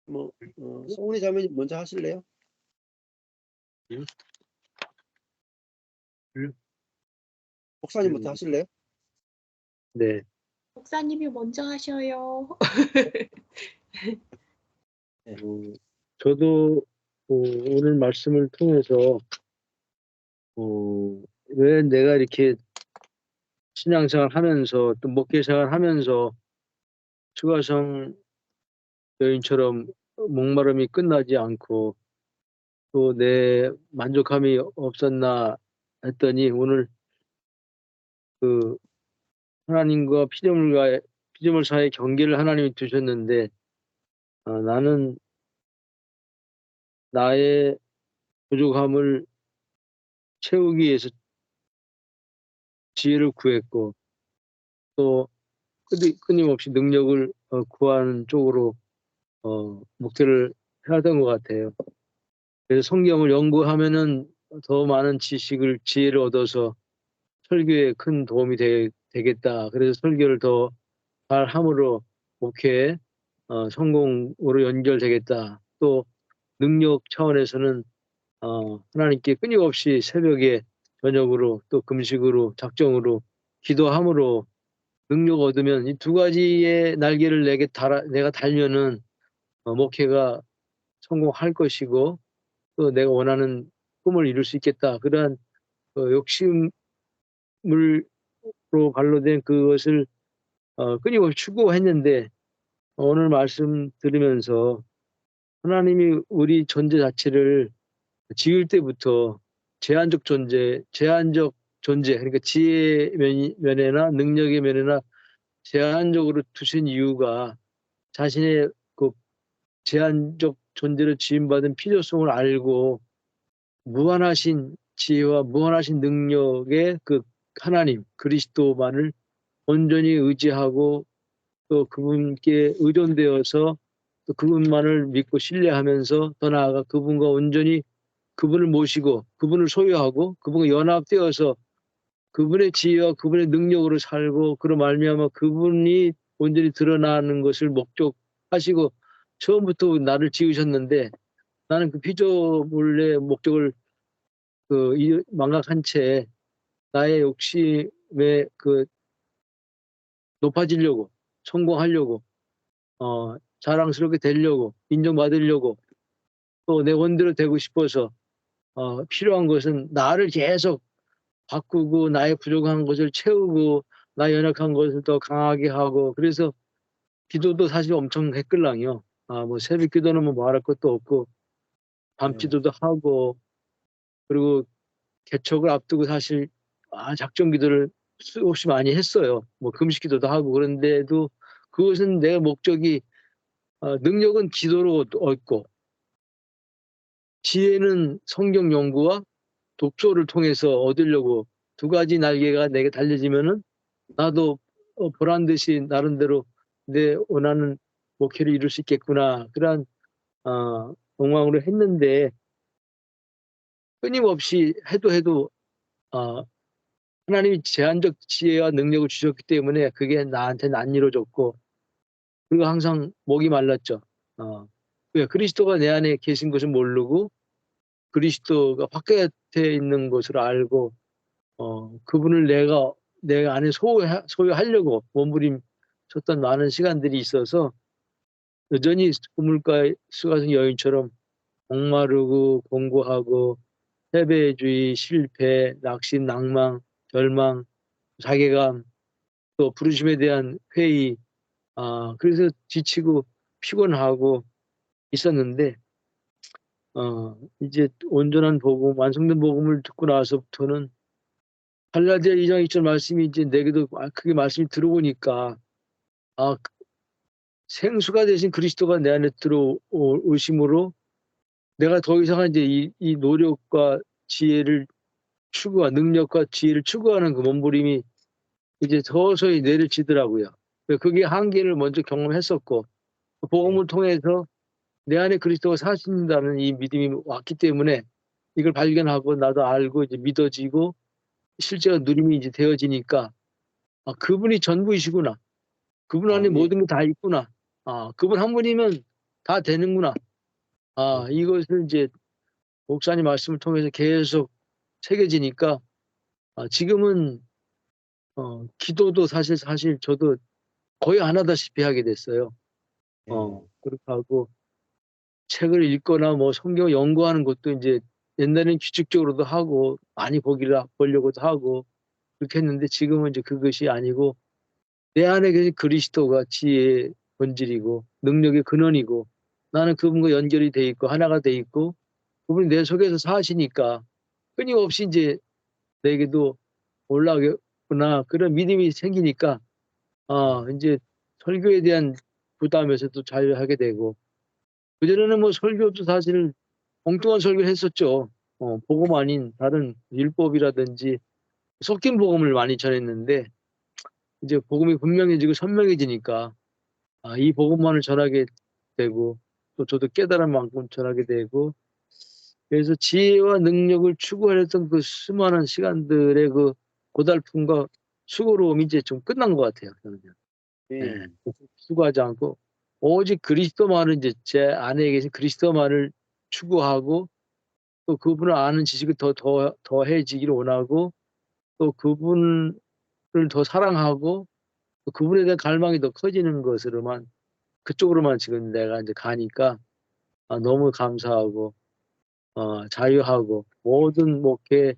뭐 성훈이 자매님 먼저 하실래요? 응? 목사님부터 하실래요? 네. 목사님이 먼저 하셔요. 저도 오늘 말씀을 통해서 왜 내가 이렇게 신앙생활 하면서 또 목회생활 하면서 추가성 여인처럼 목마름이 끝나지 않고 또 내 만족함이 없었나 했더니 오늘 그 하나님과 피조물 사이의 경계를 하나님이 두셨는데 나는 나의 부족함을 채우기 위해서 지혜를 구했고 또 끊임없이 능력을 구하는 쪽으로 목표를 해왔던 것 같아요. 그래서 성경을 연구하면은 더 많은 지혜를 얻어서 설교에 큰 도움이 되겠다. 그래서 설교를 더 잘함으로 목회에 성공으로 연결되겠다. 또 능력 차원에서는 하나님께 끊임없이 새벽에 저녁으로 또 금식으로 작정으로 기도함으로 능력 얻으면 이 두 가지의 날개를 내가 달면은 목회가 성공할 것이고 또 내가 원하는 꿈을 이룰 수 있겠다. 그러한 욕심으로 발로 된 그것을 끊임없이 추구했는데 오늘 말씀 들으면서 하나님이 우리 존재 자체를 지을 때부터 제한적 존재, 그러니까 지혜의 면에나 능력의 면에나 제한적으로 두신 이유가 자신의 그 제한적 존재로 지음받은 필요성을 알고 무한하신 지혜와 무한하신 능력의 그 하나님, 그리스도만을 온전히 의지하고 또 그분께 의존되어서 또 그분만을 믿고 신뢰하면서 더 나아가 그분과 온전히 그분을 모시고 그분을 소유하고 그분과 연합되어서 그분의 지혜와 그분의 능력으로 살고 그로 말미암아 그분이 온전히 드러나는 것을 목적하시고 처음부터 나를 지으셨는데 나는 그 피조물의 목적을 망각한 채 나의 욕심에 높아지려고 성공하려고 자랑스럽게 되려고 인정받으려고 또 내 원대로 되고 싶어서 필요한 것은 나를 계속 바꾸고 나의 부족한 것을 채우고 나의 연약한 것을 더 강하게 하고 그래서 기도도 사실 엄청 했걸랑요. 뭐 새벽 기도는 뭐 말할 것도 없고 밤 기도도 하고 그리고 개척을 앞두고 사실 작정 기도를 수없이 많이 했어요. 뭐 금식 기도도 하고 그런데도 그것은 내 목적이 능력은 기도로 얻고 지혜는 성경 연구와 독서를 통해서 얻으려고 두 가지 날개가 내게 달려지면은 나도 보란 듯이 나름대로 내 원하는 목표를 이룰 수 있겠구나 그런 엉망으로 했는데 끊임없이 해도 하나님이 제한적 지혜와 능력을 주셨기 때문에 그게 나한테는 안 이루어졌고 그리고 항상 목이 말랐죠. 왜 그리스도가 내 안에 계신 것을 모르고 그리스도가 바깥에 있는 것을 알고 그분을 내가 안에 소유하려고 몸부림쳤던 많은 시간들이 있어서 여전히 우물가의 수가성 여인처럼 목마르고 공고하고 패배주의, 실패, 낙심, 낭망, 절망, 자괴감, 또 부르심에 대한 회의, 그래서 지치고 피곤하고 있었는데 이제 온전한 복음, 완성된 복음을 듣고 나서부터는 갈라디아 2장 2절 말씀이 이제 내게도 크게 말씀이 들어오니까 생수가 되신 그리스도가 내 안에 들어오심으로 내가 더 이상 이제 이 노력과 지혜를 능력과 지혜를 추구하는 그 몸부림이 이제 서서히 내려지더라고요. 그게 한계를 먼저 경험했었고 복음을 통해서 내 안에 그리스도가 사신다는 이 믿음이 왔기 때문에 이걸 발견하고 나도 알고 이제 믿어지고 실제로 누림이 이제 되어지니까 그분이 전부이시구나. 그분 안에 모든 게 다 있구나. 그분 한 분이면 다 되는구나. 이것을 이제 목사님 말씀을 통해서 계속 새겨지니까 지금은 기도도 사실 저도 거의 안 하다시피 하게 됐어요. 그렇게 하고 책을 읽거나 뭐 성경 연구하는 것도 이제 옛날에는 규칙적으로도 하고 많이 보려고도 하고 그렇게 했는데 지금은 이제 그것이 아니고 내 안에 계신 그리스도가 지혜의 본질이고 능력의 근원이고 나는 그분과 연결이 돼 있고 하나가 돼 있고 그분이 내 속에서 사시니까 끊임없이 이제 내게도 올라오구나 그런 믿음이 생기니까 이제 설교에 대한 부담에서도 자유하게 되고 그전에는 뭐 설교도 사실 엉뚱한 설교를 했었죠. 복음 아닌 다른 율법이라든지 섞인 복음을 많이 전했는데 이제 복음이 분명해지고 선명해지니까 이 복음만을 전하게 되고 또 저도 깨달은 만큼 전하게 되고 그래서 지혜와 능력을 추구하였던 그 수많은 시간들의 그 고달픔과 수고로움이 이제 좀 끝난 것 같아요. 저는요. 네. 수고하지 않고 오직 그리스도만을 이제 제 안에 계신 그리스도만을 추구하고 또 그분을 아는 지식을 더해지기를 원하고 또 그분을 더 사랑하고 또 그분에 대한 갈망이 더 커지는 것으로만 그쪽으로만 지금 내가 이제 가니까 너무 감사하고 자유하고 모든 목회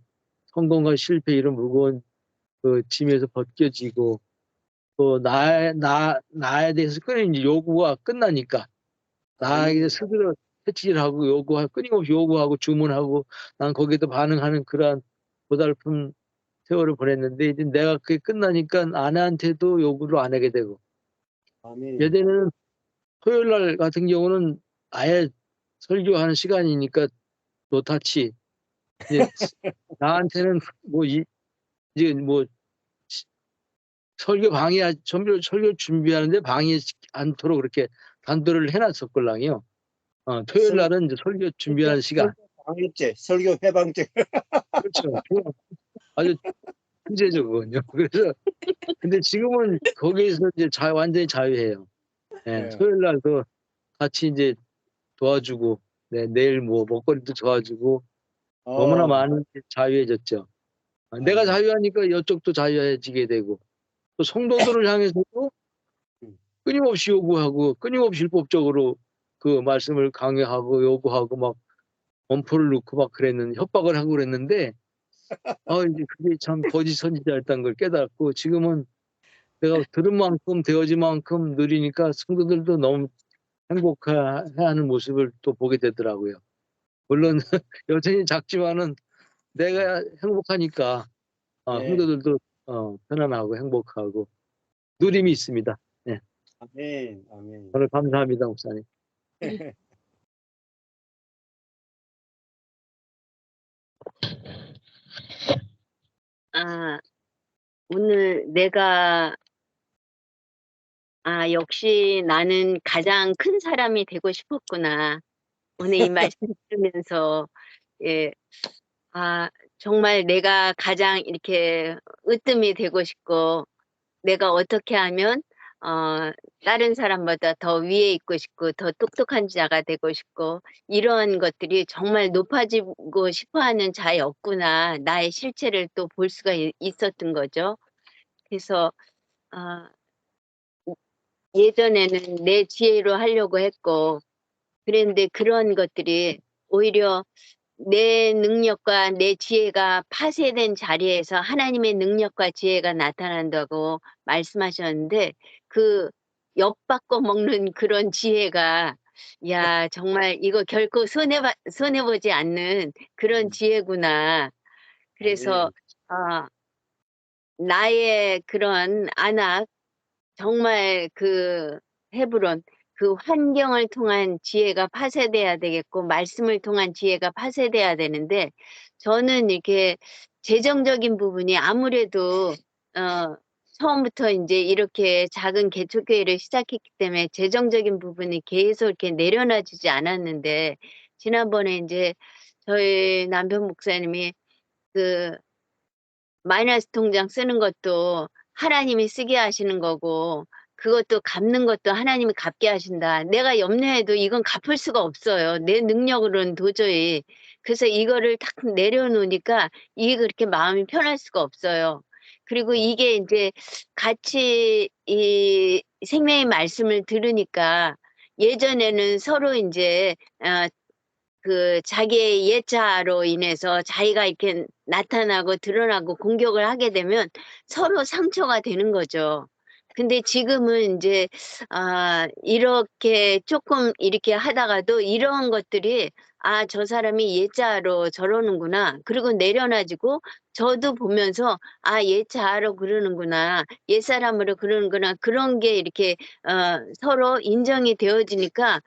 성공과 실패 이런 무거운 그 짐에서 벗겨지고 또 나에 대해서 끊임없이 요구가 끝나니까 나에게 스스로 채찍질하고 요구하고 끊임없이 요구하고 주문하고 난 거기에도 반응하는 그러한 고달픈 세월을 보냈는데 이제 내가 그게 끝나니까 아내한테도 요구를 안 하게 되고 예전에는 토요일 날 같은 경우는 아예 설교하는 시간이니까 노타치 이제 나한테는 뭐 이제 뭐 설교 설교 준비하는데 방해하지 않도록 그렇게 단도를 해놨었걸랑요. 토요일 날은 이제 설교 준비하는 시간. 방해죄, 설교 해방죄. 그렇죠. 아주 천재적이군요. 그래서 근데 지금은 거기에서 이제 완전히 자유해요. 네, 토요일 날도 같이 이제 도와주고, 네, 내일 뭐 먹거리도 도와주고 너무나 많은 자유해졌죠. 내가 자유하니까 이쪽도 자유해지게 되고 또 성도들을 향해서도 끊임없이 요구하고 끊임없이 율법적으로 그 말씀을 강요하고 요구하고 막 엄포를 놓고 막 협박을 하고 그랬는데 이제 그게 참 거짓 선지자였다는 걸 깨달았고 지금은 내가 들은 만큼 되어진 만큼 누리니까 성도들도 너무 행복해하는 모습을 또 보게 되더라고요. 물론 여전히 작지만은 내가 행복하니까 성도들도 편안하고 행복하고 누림이 있습니다. 네. 아멘, 아멘. 오늘 감사합니다, 목사님. 오늘 내가 역시 나는 가장 큰 사람이 되고 싶었구나. 오늘 이 말씀 들으면서 예, 정말 내가 가장 이렇게 으뜸이 되고 싶고 내가 어떻게 하면 다른 사람보다 더 위에 있고 싶고 더 똑똑한 자가 되고 싶고 이런 것들이 정말 높아지고 싶어하는 자였구나. 나의 실체를 또 볼 수가 있었던 거죠. 그래서 예전에는 내 지혜로 하려고 했고 그랬는데 그런 것들이 오히려 내 능력과 내 지혜가 파쇄된 자리에서 하나님의 능력과 지혜가 나타난다고 말씀하셨는데 그 엿바꿔 먹는 그런 지혜가 야 정말 이거 결코 손해보지 않는 그런 지혜구나. 그래서 나의 그런 안악 정말 그 헤브론 그 환경을 통한 지혜가 파쇄돼야 되겠고 말씀을 통한 지혜가 파쇄돼야 되는데 저는 이렇게 재정적인 부분이 아무래도 처음부터 이제 이렇게 작은 개척교회를 시작했기 때문에 재정적인 부분이 계속 이렇게 내려놔지지 않았는데 지난번에 이제 저희 남편 목사님이 그 마이너스 통장 쓰는 것도 하나님이 쓰게 하시는 거고 그것도 갚는 것도 하나님이 갚게 하신다. 내가 염려해도 이건 갚을 수가 없어요. 내 능력으로는 도저히. 그래서 이거를 탁 내려놓으니까 이게 그렇게 마음이 편할 수가 없어요. 그리고 이게 이제 같이 이 생명의 말씀을 들으니까 예전에는 서로 이제 그 자기의 예자로 인해서 자기가 이렇게 나타나고 드러나고 공격을 하게 되면 서로 상처가 되는 거죠. 근데 지금은 이제 이렇게 조금 이렇게 하다가도 이런 것들이 저 사람이 예자로 저러는구나. 그리고 내려놔지고 저도 보면서 예자로 그러는구나. 옛사람으로 그러는구나. 그런 게 이렇게 서로 인정이 되어지니까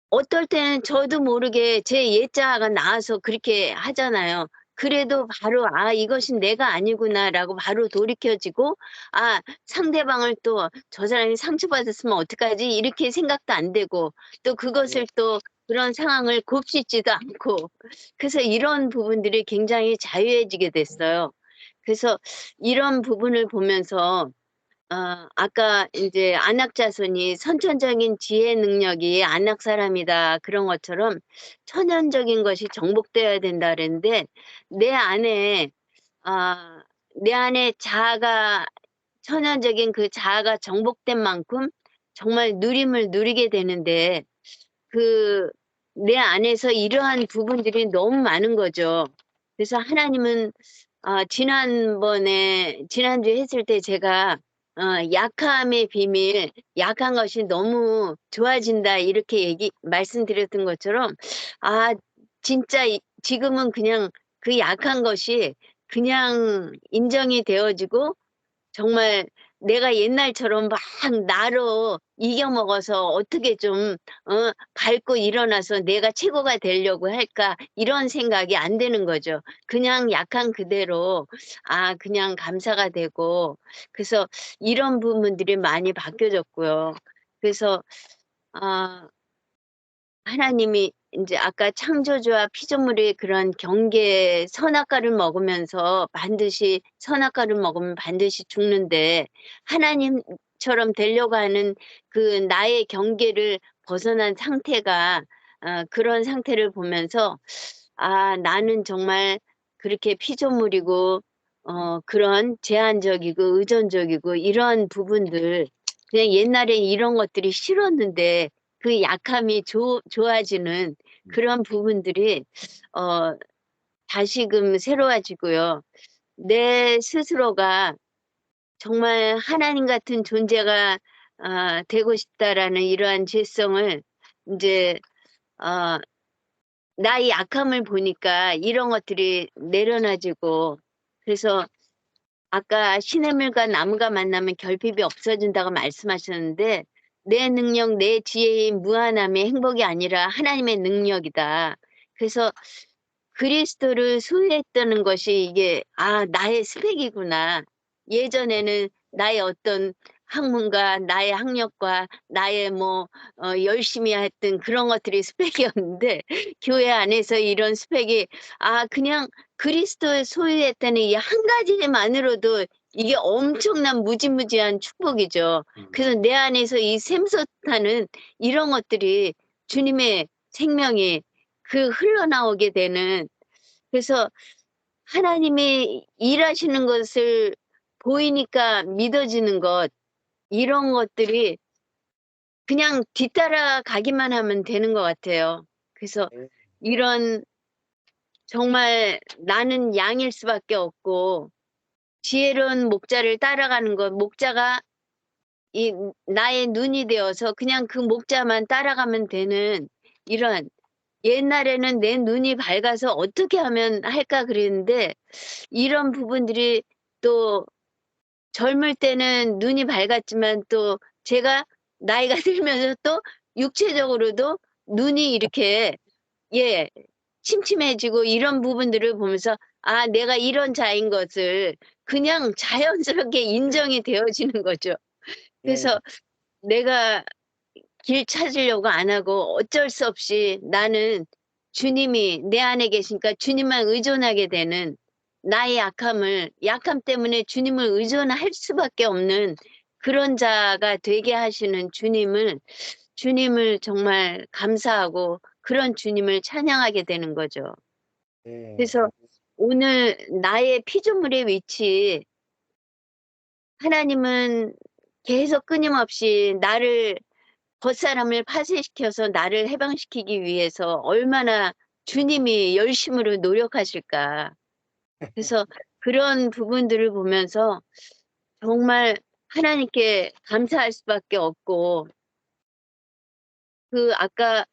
어떨 때는 저도 모르게 제 예자가 나와서 그렇게 하잖아요. 그래도 바로 이것이 내가 아니구나라고 바로 돌이켜지고 상대방을 또 저 사람이 상처받았으면 어떡하지 이렇게 생각도 안 되고 또 그것을 또 그런 상황을 곱씹지도 않고 그래서 이런 부분들이 굉장히 자유해지게 됐어요. 그래서 이런 부분을 보면서 아까 이제 안악자손이 선천적인 지혜 능력이 안악 사람이다 그런 것처럼 천연적인 것이 정복되어야 된다 그랬는데 내 안에 내 안에 자아가 천연적인 그 자아가 정복된 만큼 정말 누림을 누리게 되는데 그 내 안에서 이러한 부분들이 너무 많은 거죠. 그래서 하나님은 지난주에 했을 때 제가 약함의 비밀, 약한 것이 너무 좋아진다 이렇게 말씀드렸던 것처럼 진짜 지금은 그냥 그 약한 것이 그냥 인정이 되어지고 정말 내가 옛날처럼 막 나로 이겨먹어서 어떻게 좀 밟고 일어나서 내가 최고가 되려고 할까 이런 생각이 안 되는 거죠. 그냥 약한 그대로 그냥 감사가 되고 그래서 이런 부분들이 많이 바뀌어졌고요. 그래서 하나님이 이제 아까 창조주와 피조물의 그런 경계 선악과를 먹으면서 선악과를 먹으면 반드시 죽는데 하나님처럼 되려고 하는 그 나의 경계를 벗어난 상태가 그런 상태를 보면서 나는 정말 그렇게 피조물이고 그런 제한적이고 의존적이고 이런 부분들 그냥 옛날에 이런 것들이 싫었는데 그 약함이 좋아지는 그런 부분들이 다시금 새로워지고요. 내 스스로가 정말 하나님 같은 존재가 되고 싶다라는 이러한 죄성을 이제 나의 약함을 보니까 이런 것들이 내려놔지고 그래서 아까 시냇물과 나무가 만나면 결핍이 없어진다고 말씀하셨는데 내 능력, 내 지혜의 무한함의 행복이 아니라 하나님의 능력이다. 그래서 그리스도를 소유했다는 것이 이게 나의 스펙이구나. 예전에는 나의 어떤 학문과 나의 학력과 나의 열심히 했던 그런 것들이 스펙이었는데 교회 안에서 이런 스펙이 그냥 그리스도의 소유했다는 이 한 가지만으로도 이게 엄청난 무지무지한 축복이죠. 그래서 내 안에서 이 샘솟하는 이런 것들이 주님의 생명이 흘러나오게 되는 그래서 하나님이 일하시는 것을 보이니까 믿어지는 것 이런 것들이 그냥 뒤따라가기만 하면 되는 것 같아요. 그래서 이런 정말 나는 양일 수밖에 없고 지혜로운 목자를 따라가는 것 목자가 나의 눈이 되어서 그냥 그 목자만 따라가면 되는 이런 옛날에는 내 눈이 밝아서 어떻게 하면 할까 그랬는데 이런 부분들이 또 젊을 때는 눈이 밝았지만 또 제가 나이가 들면서 또 육체적으로도 눈이 이렇게 침침해지고 이런 부분들을 보면서 내가 이런 자인 것을 그냥 자연스럽게 인정이 되어지는 거죠. 그래서 내가 길 찾으려고 안 하고 어쩔 수 없이 나는 주님이 내 안에 계시니까 주님만 의존하게 되는 나의 약함 때문에 주님을 의존할 수밖에 없는 그런 자가 되게 하시는 주님을 정말 감사하고 그런 주님을 찬양하게 되는 거죠. 네. 그래서 오늘 나의 피조물의 위치, 하나님은 계속 끊임없이 나를 벗사람을 파쇄시켜서 나를 해방시키기 위해서 얼마나 주님이 열심으로 노력하실까. 그래서 그런 부분들을 보면서 정말 하나님께 감사할 수밖에 없고, 그 아까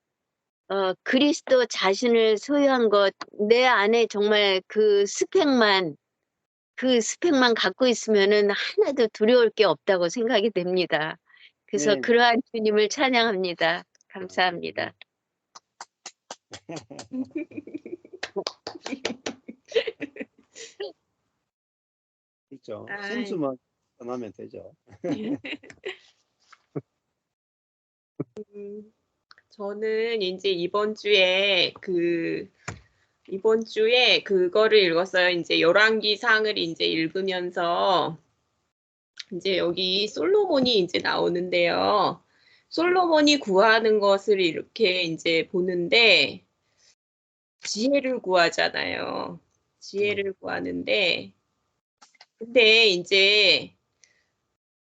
그리스도 자신을 소유한 것, 내 안에 정말 그 스펙만 갖고 있으면은 하나도 두려울 게 없다고 생각이 됩니다. 그래서 네. 그러한 주님을 찬양합니다. 감사합니다. 그렇죠. 아이. 순수만 떠나면 되죠. 저는 이제 이번 주에 그거를 읽었어요. 이제 열왕기상을 이제 읽으면서 이제 여기 솔로몬이 이제 나오는데요. 솔로몬이 구하는 것을 이렇게 이제 보는데 지혜를 구하잖아요. 지혜를 구하는데 근데 이제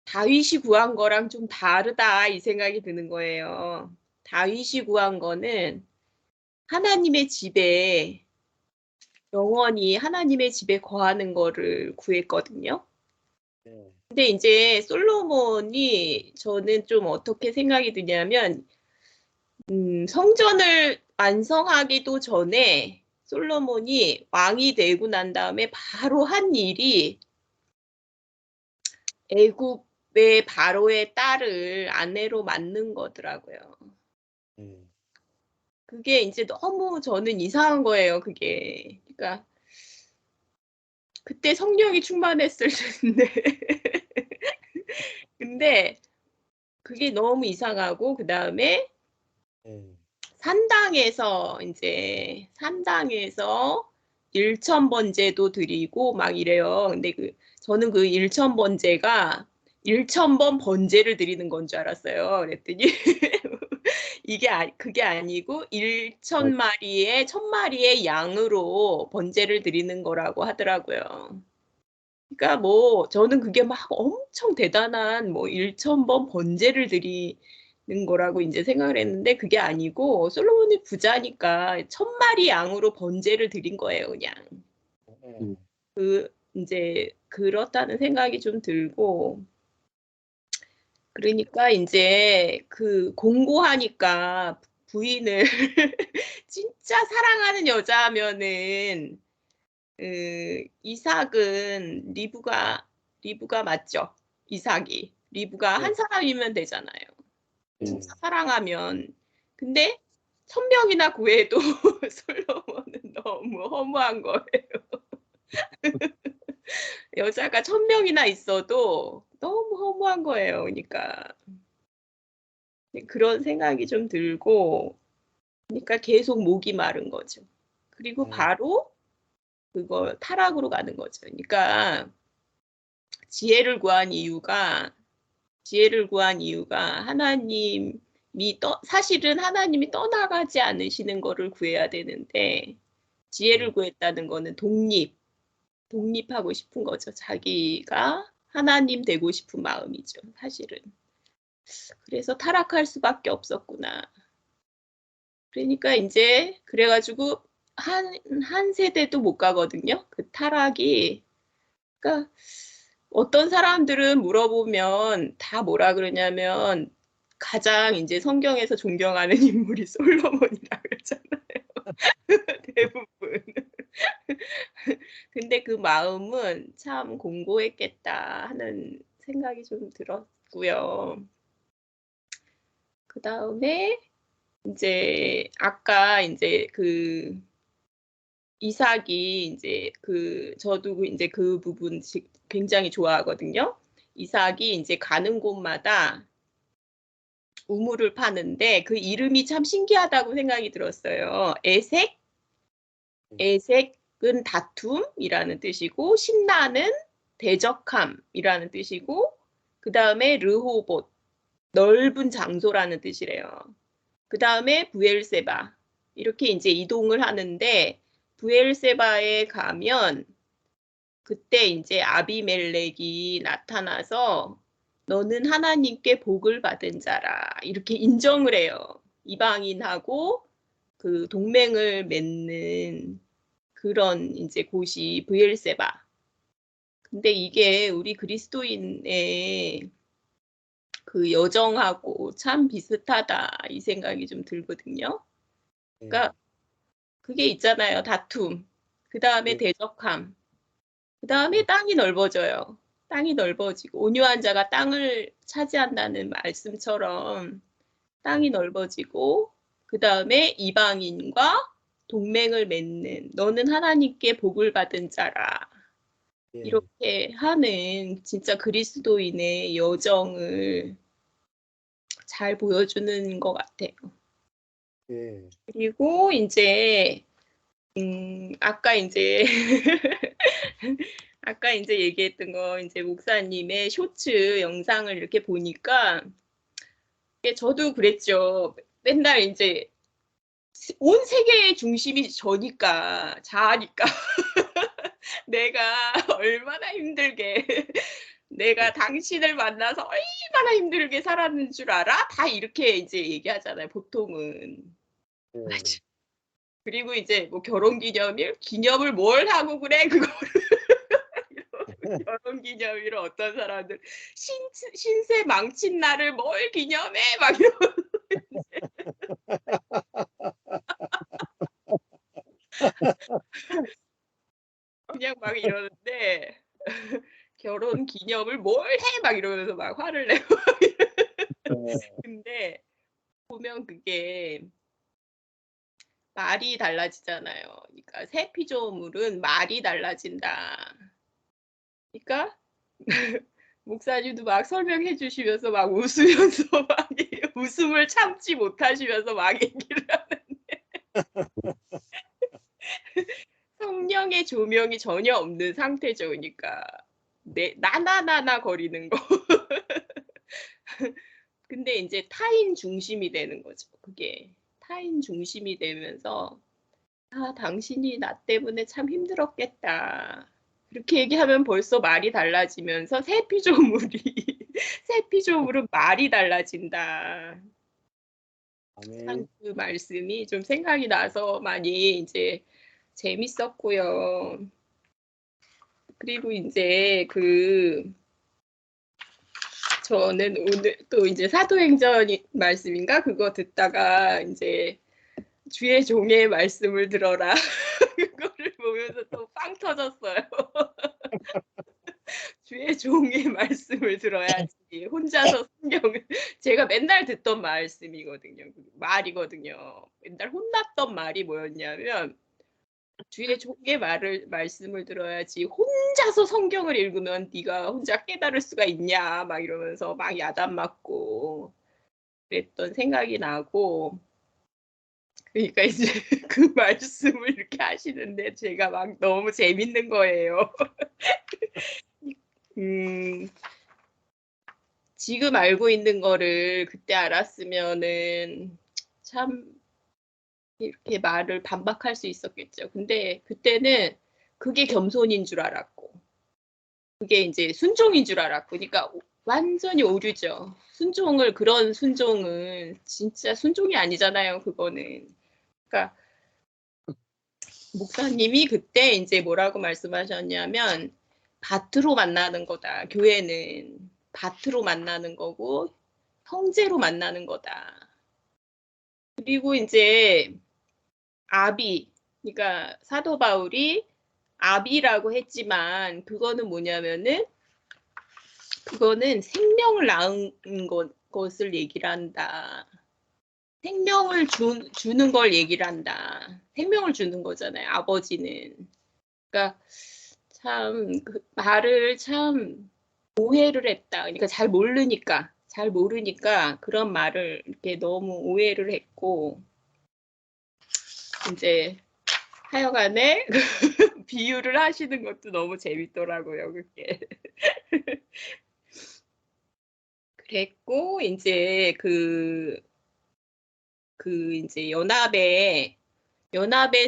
다윗이 구한 거랑 좀 다르다 이 생각이 드는 거예요. 다윗이 구한 거는 하나님의 집에 영원히 하나님의 집에 거하는 거를 구했거든요. 네. 근데 이제 솔로몬이 저는 좀 어떻게 생각이 드냐면 성전을 완성하기도 전에 솔로몬이 왕이 되고 난 다음에 바로 한 일이 애굽의 바로의 딸을 아내로 맡는 거더라고요. 그게 이제 너무 저는 이상한 거예요. 그게. 그러니까 그때 성령이 충만했을 텐데. 근데 그게 너무 이상하고 그다음에 산당에서 일천번제도 드리고 막 이래요. 근데 저는 그 일천번제가 1,000번 번제를 드리는 건 줄 알았어요. 그랬더니 그게 아니고 1,000마리의 1,000마리의 양으로 번제를 드리는 거라고 하더라고요. 그러니까 뭐 저는 그게 막 엄청 대단한 뭐 1,000번 번제를 드리는 거라고 이제 생각을 했는데 그게 아니고 솔로몬이 부자니까 1,000마리 양으로 번제를 드린 거예요, 그냥. 이제 그렇다는 생각이 좀 들고 그러니까 이제 공고하니까 부인을 진짜 사랑하는 여자면은 이삭은 리브가 맞죠? 이삭이 리브가 한 사람이면 되잖아요. 진짜 사랑하면. 근데 1,000명이나 구해도 솔로몬은 너무 허무한 거예요. 여자가 1,000명이나 있어도 너무 허무한 거예요. 그러니까 그런 생각이 좀 들고 그러니까 계속 목이 마른 거죠. 그리고 바로 그거 타락으로 가는 거죠. 그러니까 지혜를 구한 이유가 사실은 하나님이 떠나가지 않으시는 거를 구해야 되는데 지혜를 구했다는 거는 독립하고 싶은 거죠. 자기가 하나님 되고 싶은 마음이죠. 사실은. 그래서 타락할 수밖에 없었구나. 그러니까 이제 그래가지고 한 세대도 못 가거든요. 그 타락이. 그러니까 어떤 사람들은 물어보면 다 뭐라 그러냐면 가장 이제 성경에서 존경하는 인물이 솔로몬이라 그러잖아요. 대부분. 근데 그 마음은 참 공고했겠다 하는 생각이 좀 들었고요. 그 다음에 이제 아까 이제 이삭이 이제 저도 이제 그 부분 굉장히 좋아하거든요. 이삭이 이제 가는 곳마다 우물을 파는데 그 이름이 참 신기하다고 생각이 들었어요. 에색은 다툼이라는 뜻이고 신나는 대적함이라는 뜻이고 그 다음에 르호봇, 넓은 장소라는 뜻이래요. 그 다음에 부엘세바, 이렇게 이제 이동을 하는데, 부엘세바에 가면 그때 이제 아비멜렉이 나타나서 너는 하나님께 복을 받은 자라, 이렇게 인정을 해요. 이방인하고 그 동맹을 맺는 그런 이제 곳이 부엘세바. 근데 이게 우리 그리스도인의 그 여정하고 참 비슷하다, 이 생각이 좀 들거든요. 예. 그러니까 그게 있잖아요. 다툼, 그 다음에 예. 대적함, 그 다음에 땅이 넓어져요. 땅이 넓어지고 온유한 자가 땅을 차지한다는 말씀처럼 땅이 넓어지고, 그 다음에 이방인과 동맹을 맺는, 너는 하나님께 복을 받은 자라, 예. 이렇게 하는 진짜 그리스도인의 여정을 잘 보여주는 것 같아요. 예. 그리고 이제 아까 이제 아까 이제 얘기했던 거, 이제 목사님의 쇼츠 영상을 이렇게 보니까 저도 그랬죠. 맨날 이제 온 세계의 중심이 저니까, 자아니까 내가 얼마나 힘들게 내가 당신을 만나서 얼마나 힘들게 살았는 줄 알아? 다 이렇게 이제 얘기하잖아요, 보통은. 예. 맞아. 그리고 이제 뭐 결혼기념일, 기념을 뭘 하고 그래, 그거를. 결혼기념일을 어떤 사람들 신세 망친 날을 뭘 기념해, 막 이러고 그냥 막 이러는데 결혼 기념을 뭘 해, 막 이러면서 막 화를 내고. 근데 보면 그게 말이 달라지잖아요. 그러니까 새 피조물은 말이 달라진다. 그러니까 목사님도 막 설명해 주시면서 막 웃으면서 막 웃음을 참지 못하시면서 막 얘기를 하는데 성령의 조명이 전혀 없는 상태죠. 그러니까 나나나나 거리는 거. 근데 이제 타인 중심이 되는 거죠. 그게 타인 중심이 되면서, 아, 당신이 나 때문에 참 힘들었겠다, 그렇게 얘기하면 벌써 말이 달라지면서 새 피조물이 새 피조물은 말이 달라진다. 참 아멘. 그 말씀이 좀 생각이 나서 많이 이제 재밌었고요. 그리고 이제 저는 오늘 또 이제 사도행전 말씀인가 그거 듣다가 이제 주의 종의 말씀을 들어라 그거를 보면서 또 빵 터졌어요. 주의 종의 말씀을 들어야지. 혼자서 성경을 제가 맨날 듣던 말씀이거든요. 말이거든요. 맨날 혼났던 말이 뭐였냐면, 주의 종의 말씀을 들어야지. 혼자서 성경을 읽으면 네가 혼자 깨달을 수가 있냐, 막 이러면서 막 야단 맞고 그랬던 생각이 나고. 그러니까 이제 그 말씀을 이렇게 하시는데 제가 막 너무 재밌는 거예요. 지금 알고 있는 거를 그때 알았으면은 참 이렇게 말을 반박할 수 있었겠죠. 근데 그때는 그게 겸손인 줄 알았고, 그게 이제 순종인 줄 알았고, 그러니까 완전히 오류죠. 그런 순종은 진짜 순종이 아니잖아요, 그거는. 그러니까 목사님이 그때 이제 뭐라고 말씀하셨냐면, 밭으로 만나는 거다. 교회는 밭으로 만나는 거고 형제로 만나는 거다. 그리고 이제 그러니까 사도 바울이 아비라고 했지만 그거는 뭐냐면은 그거는 생명을 낳은 것을 얘기를 한다. 생명을 주는 걸 얘기를 한다. 생명을 주는 거잖아요, 아버지는. 그러니까 참 그 말을 참 오해를 했다. 그러니까 잘 모르니까 그런 말을 이렇게 너무 오해를 했고, 이제 하여간에 비유를 하시는 것도 너무 재밌더라고요, 그게. 그랬고 이제 이제 연합의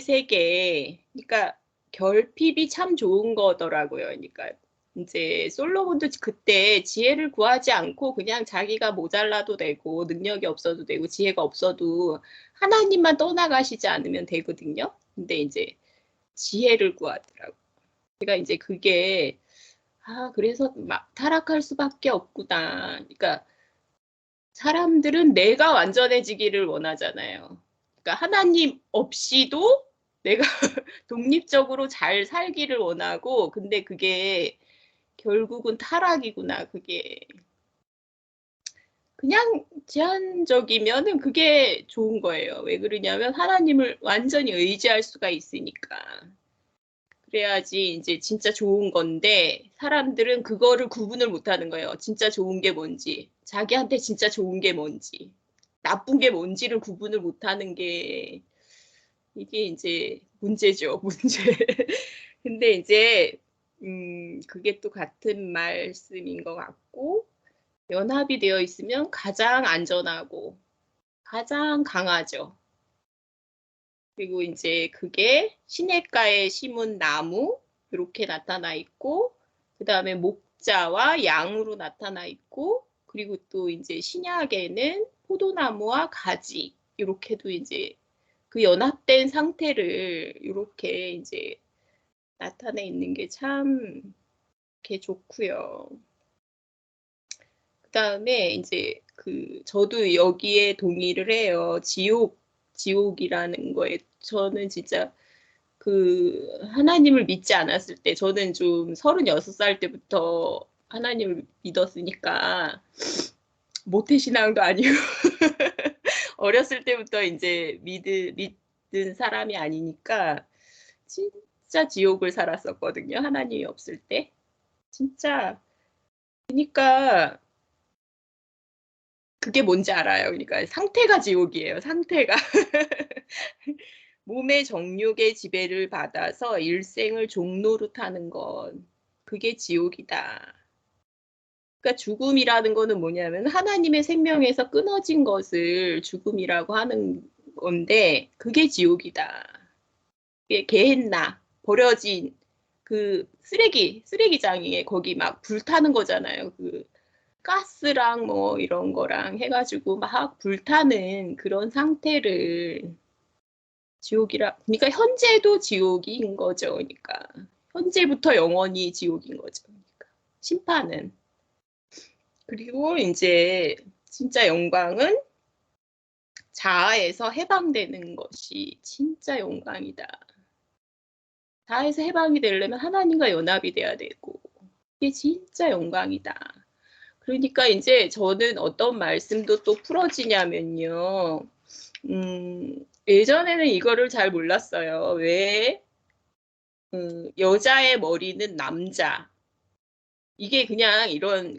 세계, 그러니까 결핍이 참 좋은 거더라고요. 그러니까 이제 솔로몬도 그때 지혜를 구하지 않고 그냥 자기가 모자라도 되고 능력이 없어도 되고 지혜가 없어도 하나님만 떠나가시지 않으면 되거든요. 근데 이제 지혜를 구하더라고. 제가 이제 그게 그래서 막 타락할 수밖에 없구나. 그러니까 사람들은 내가 완전해지기를 원하잖아요. 그러니까 하나님 없이도 내가 독립적으로 잘 살기를 원하고, 근데 그게 결국은 타락이구나. 그게 그냥 제한적이면은 그게 좋은 거예요. 왜 그러냐면 하나님을 완전히 의지할 수가 있으니까. 그래야지 이제 진짜 좋은 건데, 사람들은 그거를 구분을 못 하는 거예요. 진짜 좋은 게 뭔지, 자기한테 진짜 좋은 게 뭔지, 나쁜 게 뭔지를 구분을 못 하는 게 이게 이제 문제죠, 문제. 근데 이제 그게 또 같은 말씀인 것 같고, 연합이 되어 있으면 가장 안전하고 가장 강하죠. 그리고 이제 그게 시냇가에 심은 나무 이렇게 나타나 있고, 그 다음에 목자와 양으로 나타나 있고, 그리고 또 이제 신약에는 포도나무와 가지 이렇게도 이제 그 연합된 상태를 이렇게 이제 나타내 있는 게 참 이렇게 좋고요. 그 다음에 이제 저도 여기에 동의를 해요. 지옥이라는 거에 저는 진짜 하나님을 믿지 않았을 때, 저는 좀 36살 때부터 하나님을 믿었으니까 모태신앙도 아니고 어렸을 때부터 이제 믿은 사람이 아니니까 진짜 지옥을 살았었거든요. 하나님이 없을 때. 진짜. 그러니까 그게 뭔지 알아요. 그러니까 상태가 지옥이에요. 상태가. 몸의 정욕의 지배를 받아서 일생을 종노릇하는 건 그게 지옥이다. 그러니까 죽음이라는 거는 뭐냐면 하나님의 생명에서 끊어진 것을 죽음이라고 하는 건데, 그게 지옥이다. 이게 게헨나, 버려진 그 쓰레기장에 거기 막 불타는 거잖아요. 가스랑 뭐 이런 거랑 해가지고 막 불타는 그런 상태를 그러니까 현재도 지옥인 거죠. 그러니까 현재부터 영원히 지옥인 거죠. 그러니까 심판은. 그리고 이제 진짜 영광은 자아에서 해방되는 것이 진짜 영광이다. 자아에서 해방이 되려면 하나님과 연합이 돼야 되고, 이게 진짜 영광이다. 그러니까 이제 저는 어떤 말씀도 또 풀어지냐면요. 예전에는 이거를 잘 몰랐어요. 왜 여자의 머리는 남자. 이게 그냥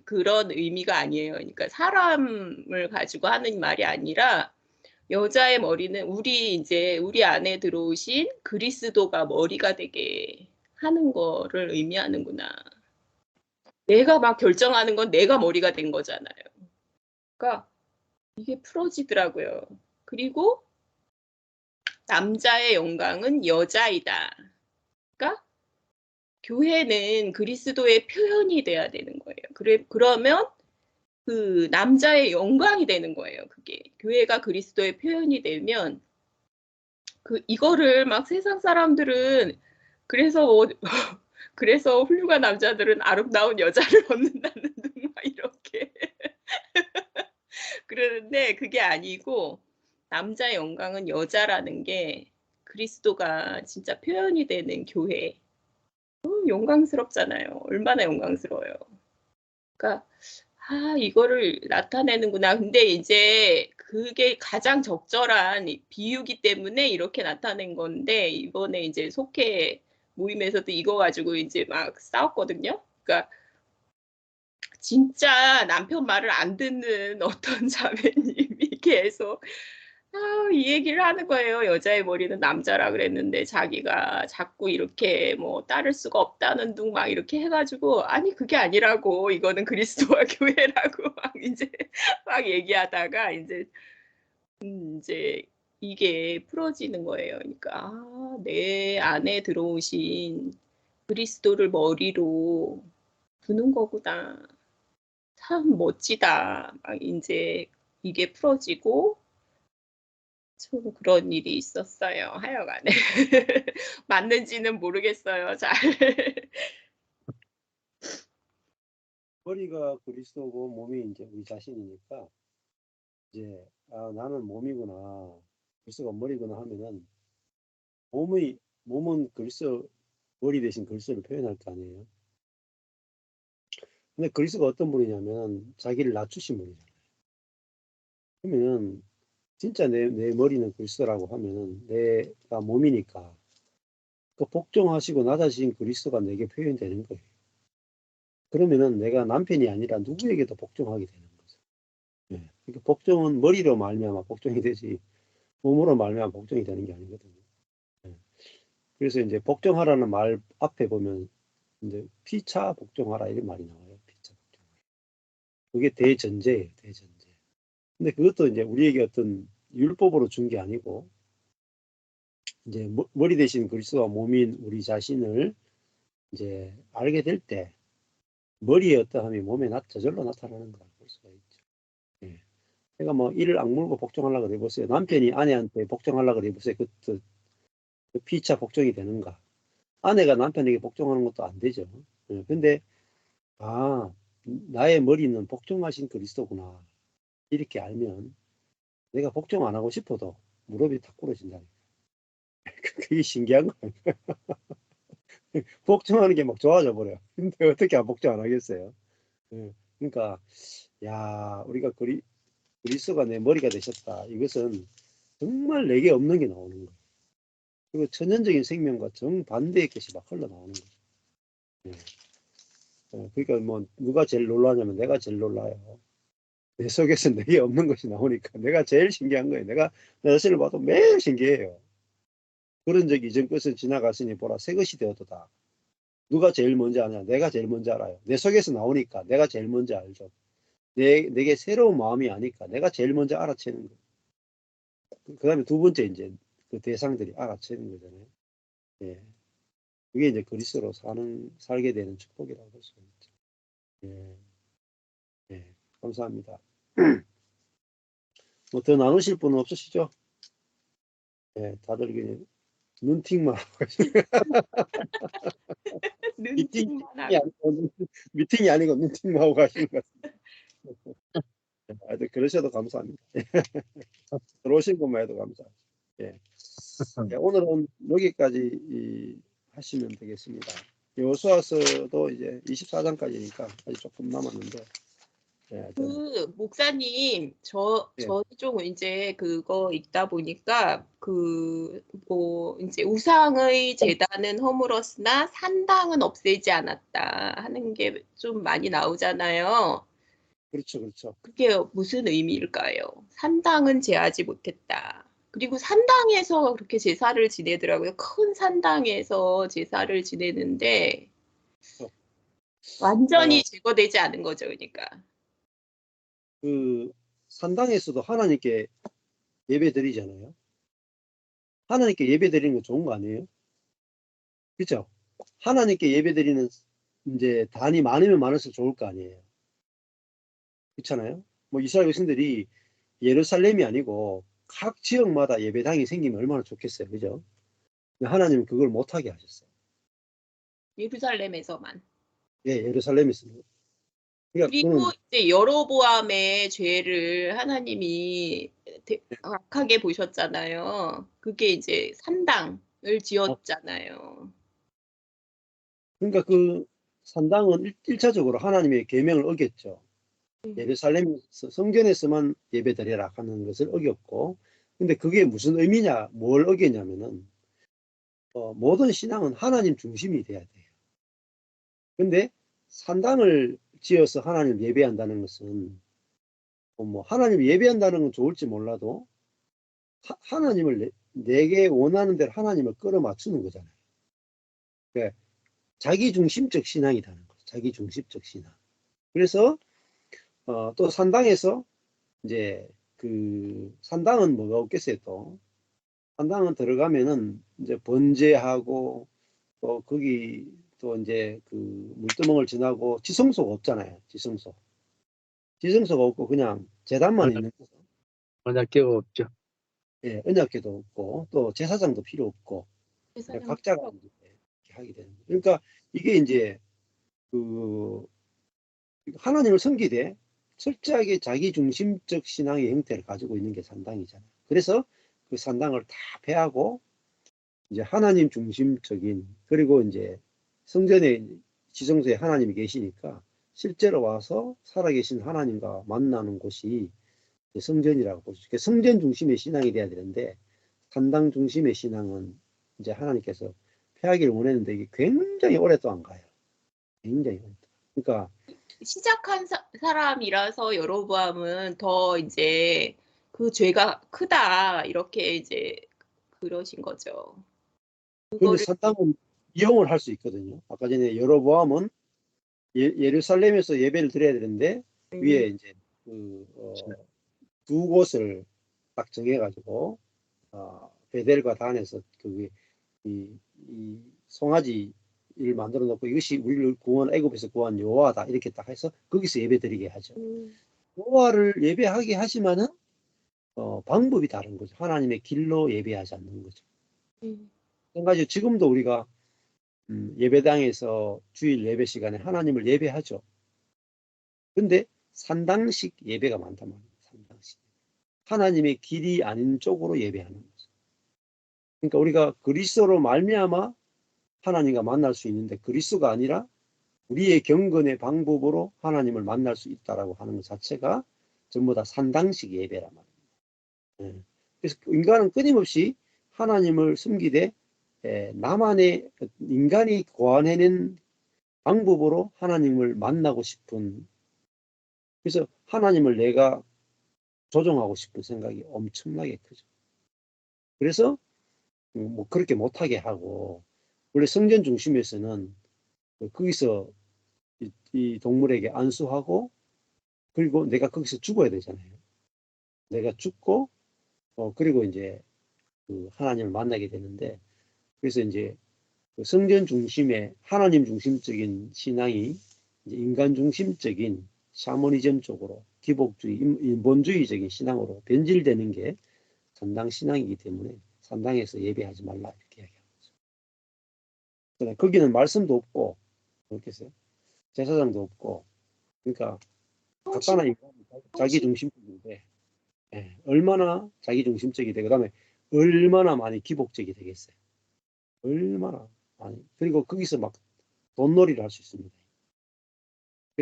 그런 의미가 아니에요. 그러니까 사람을 가지고 하는 말이 아니라, 여자의 머리는 우리 안에 들어오신 그리스도가 머리가 되게 하는 거를 의미하는구나. 내가 막 결정하는 건 내가 머리가 된 거잖아요. 그러니까 이게 풀어지더라고요. 그리고 남자의 영광은 여자이다. 그러니까 교회는 그리스도의 표현이 돼야 되는 거예요. 그러면 그 남자의 영광이 되는 거예요. 그게 교회가 그리스도의 표현이 되면, 이거를 막 세상 사람들은 그래서 훌륭한 남자들은 아름다운 여자를 얻는다는 등 막 이렇게 그러는데, 그게 아니고 남자의 영광은 여자라는 게 그리스도가 진짜 표현이 되는 교회. 영광스럽잖아요. 얼마나 영광스러워요. 그러니까 이거를 나타내는구나. 근데 이제 그게 가장 적절한 비유기 때문에 이렇게 나타낸 건데, 이번에 이제 속회 모임에서도 이거 가지고 이제 막 싸웠거든요. 그러니까 진짜 남편 말을 안 듣는 어떤 자매님이 계속 이 얘기를 하는 거예요. 여자의 머리는 남자라 그랬는데 자기가 자꾸 이렇게 뭐 따를 수가 없다는 둥 막 이렇게 해가지고 아니 그게 아니라고 이거는 그리스도와 교회라고 막 이제 막 얘기하다가 이제 이게 풀어지는 거예요. 그러니까 내 안에 들어오신 그리스도를 머리로 두는 거구나. 참 멋지다. 막 이제 이게 풀어지고 좀 그런 일이 있었어요. 하여간에 맞는지는 모르겠어요. 잘. 머리가 그리스도고 몸이 이제 우리 자신이니까 이제 나는 몸이구나, 그리스도가 머리구나 하면은 몸은 그리스도 머리 대신 그리스도를 표현할 거 아니에요. 근데 그리스도가 어떤 분이냐면 자기를 낮추신 분이잖아요. 그러면 진짜 내 머리는 그리스도라고 하면은 내가 몸이니까 그 복종하시고 낮아지신 그리스도가 내게 표현되는 거예요. 그러면은 내가 남편이 아니라 누구에게도 복종하게 되는 거죠. 예. 그러니까 복종은 머리로 말미암아 복종이 되지 몸으로 말미암아 복종이 되는 게 아니거든요. 예. 그래서 이제 복종하라는 말 앞에 보면 이제 피차 복종하라 이런 말이 나와요. 피차 복종하라. 그게 대전제예요. 대전제. 근데 그것도 이제 우리에게 어떤 율법으로 준 게 아니고 이제 머리 대신 그리스도와 몸인 우리 자신을 이제 알게 될 때 머리의 어떠함이 몸에 저절로 나타나는 걸 볼 수가 있죠. 예. 그러니까 뭐 이를 악물고 복종하려고 해보세요. 남편이 아내한테 복종하려고 해보세요. 그 피차 복종이 되는가? 아내가 남편에게 복종하는 것도 안 되죠. 예. 근데 나의 머리는 복종하신 그리스도구나. 이렇게 알면 내가 복종 안 하고 싶어도 무릎이 탁 꿇어진다. 그게 신기한 거예요. 복종하는 게 막 좋아져 버려요. 근데 어떻게 안 복종 안 하겠어요? 예. 그러니까 우리가 그리스도가 내 머리가 되셨다. 이것은 정말 내게 없는 게 나오는 거예요. 그리고 천연적인 생명과 정반대의 것이 막 흘러나오는 거죠. 예. 그러니까 뭐 누가 제일 놀라냐면 내가 제일 놀라요. 내 속에서 내게 없는 것이 나오니까 내가 제일 신기한 거예요. 내가 내 자신을 봐도 매일 신기해요. 그런 적 이전 것은 지나갔으니 보라 새 것이 되었도다. 누가 제일 먼저 아냐? 내가 제일 먼저 알아요. 내 속에서 나오니까 내가 제일 먼저 알죠. 내게 새로운 마음이 아니까 내가 제일 먼저 알아채는 거예요. 그 다음에 두 번째 이제 그 대상들이 알아채는 거잖아요. 예. 그게 이제 그리스도로 살게 되는 축복이라고 볼 수가 있죠. 예. 예. 감사합니다. 뭐 더 나누실 분은 없으시죠? 예. 다들 그냥 눈팅만 하고 가시고 미팅이 아니고 눈팅만 하고 가시는 것 같습니다. 하여튼 그러셔도 감사합니다. 들어오신 것만 해도 감사합니다. 예. 예, 오늘은 여기까지 하시면 되겠습니다. 여호수아서도 이제 24장까지니까 아직 조금 남았는데 예, 그 목사님 예. 저도 좀 이제 그거 읽다 보니까 뭐 이제 우상의 제단은 허물었으나 산당은 없애지 않았다 하는 게 좀 많이 나오잖아요. 그렇죠, 그렇죠. 그게 무슨 의미일까요? 산당은 제하지 못했다. 그리고 산당에서 그렇게 제사를 지내더라고요. 큰 산당에서 제사를 지내는데 완전히 제거되지 않은 거죠, 그러니까. 그 산당에서도 하나님께 예배 드리잖아요. 하나님께 예배 드리는 거 좋은 거 아니에요? 그렇죠? 하나님께 예배 드리는 이제 단이 많으면 많을수록 좋을 거 아니에요. 그렇잖아요? 뭐 이스라엘 백성들이 예루살렘이 아니고 각 지역마다 예배당이 생기면 얼마나 좋겠어요. 그죠? 근데 하나님은 그걸 못하게 하셨어요. 예루살렘에서만. 예, 예루살렘에서. 그러니까 그리고 이제 여로보암의 죄를 하나님이 악하게 보셨잖아요. 그게 이제 산당을 지었잖아요. 그러니까 그 산당은 1차적으로 하나님의 계명을 어겼죠. 예루살렘에서 성전에서만 예배드려라 하는 것을 어겼고, 근데 그게 무슨 의미냐, 뭘 어겼냐면은 모든 신앙은 하나님 중심이 돼야 돼요. 근데 산당을 지어서 하나님을 예배한다는 것은 뭐 하나님 예배한다는 건 좋을지 몰라도 하나님을 내게 원하는 대로 하나님을 끌어맞추는 거잖아요. 그러니까 자기 중심적 신앙이라는 거죠. 자기 중심적 신앙. 그래서 또 산당에서 이제 그 산당은 뭐가 없겠어요. 또 산당은 들어가면은 이제 번제하고 또 거기 또 이제 그 물두멍을 지나고 지성소가 없잖아요. 지성소가 없고 그냥 제단만 있는 거죠. 언약궤가 없죠. 예, 언약궤도 없고 또 제사장도 필요 없고 그냥 제사장 각자가 이제 이렇게 하게 되는 거예요. 그러니까 이게 이제 그 하나님을 섬기되 철저하게 자기 중심적 신앙의 형태를 가지고 있는 게 산당이잖아요. 그래서 그 산당을 다 폐하고 이제 하나님 중심적인 그리고 이제 성전에 지성소에 하나님이 계시니까 실제로 와서 살아계신 하나님과 만나는 곳이 성전이라고 보죠. 성전 중심의 신앙이 돼야 되는데 산당 중심의 신앙은 이제 하나님께서 폐하기를 원했는데 이게 굉장히 오랫동안 가요. 굉장히 오랫동안. 그러니까 시작한 사람이라서 여로보암은 더 이제 그 죄가 크다 이렇게 이제 그러신 거죠. 근데 그거를 산당은 이용을 할 수 있거든요. 아까 전에 여로보암은 예루살렘에서 예배를 드려야 되는데 위에 이제 두 곳을 딱 정해가지고 베델과 단에서 이 송아지를 만들어 놓고 이것이 우리를 구원 애굽에서 구한 여호와다 이렇게 딱 해서 거기서 예배 드리게 하죠. 여호와를 예배하게 하지만은 방법이 다른 거죠. 하나님의 길로 예배하지 않는 거죠. 마찬가지로 지금도 우리가 예배당에서 주일 예배 시간에 하나님을 예배하죠. 근데 산당식 예배가 많단 말이에요. 산당식. 하나님의 길이 아닌 쪽으로 예배하는 거죠. 그러니까 우리가 그리스도로 말미암아 하나님과 만날 수 있는데 그리스도가 아니라 우리의 경건의 방법으로 하나님을 만날 수 있다라고 하는 것 자체가 전부 다 산당식 예배란 말입니다. 그래서 인간은 끊임없이 하나님을 섬기되 나만의 인간이 고안해낸 방법으로 하나님을 만나고 싶은 그래서 하나님을 내가 조종하고 싶은 생각이 엄청나게 크죠. 그래서 뭐 그렇게 못하게 하고 원래 성전 중심에서는 거기서 이 동물에게 안수하고 그리고 내가 거기서 죽어야 되잖아요. 내가 죽고 그리고 이제 그 하나님을 만나게 되는데 그래서 이제 그 성전 중심의 하나님 중심적인 신앙이 이제 인간 중심적인 샤머니즘 쪽으로 기복주의, 인본주의적인 신앙으로 변질되는 게 산당 신앙이기 때문에 산당에서 예배하지 말라 이렇게 이야기하는 거죠. 거기는 말씀도 없고 그렇겠어요. 제사장도 없고 그러니까 간단한 자기 중심적인데 얼마나 자기 중심적이 되고 그다음에 얼마나 많이 기복적이 되겠어요. 얼마나 많이 그리고 거기서 막 돈놀이를 할 수 있습니다.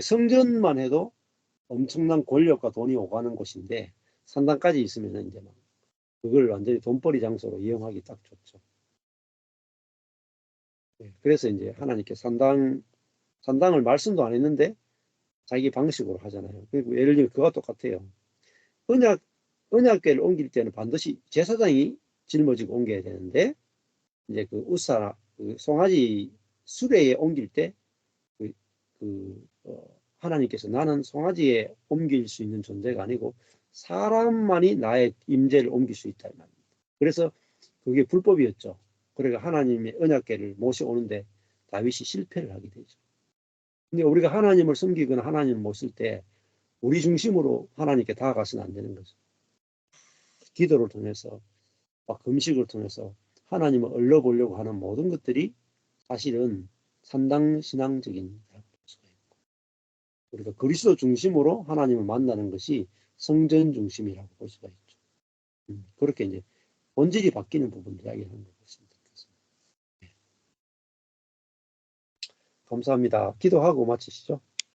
성전만 해도 엄청난 권력과 돈이 오가는 곳인데 산당까지 있으면 이제 막 그걸 완전히 돈벌이 장소로 이용하기 딱 좋죠. 그래서 이제 하나님께 산당을 말씀도 안 했는데 자기 방식으로 하잖아요. 그리고 예를 들면 그와 똑같아요. 언약궤를 옮길 때는 반드시 제사장이 짊어지고 옮겨야 되는데 이제 그 그 송아지 수레에 옮길 때 하나님께서 나는 송아지에 옮길 수 있는 존재가 아니고 사람만이 나의 임재를 옮길 수 있다. 그래서 그게 불법이었죠. 그러니까 하나님의 언약궤를 모셔오는데 다윗이 실패를 하게 되죠. 근데 우리가 하나님을 섬기거나 하나님을 모실 때 우리 중심으로 하나님께 다가가서는 안 되는 거죠. 기도를 통해서 막 금식을 통해서 하나님을 얼러보려고 하는 모든 것들이 사실은 산당 신앙적인 수가 있고 우리가 그리스도 중심으로 하나님을 만나는 것이 성전 중심이라고 볼 수가 있죠. 그렇게 이제 본질이 바뀌는 부분을 이야기하는 것 같습니다. 감사합니다. 기도하고 마치시죠.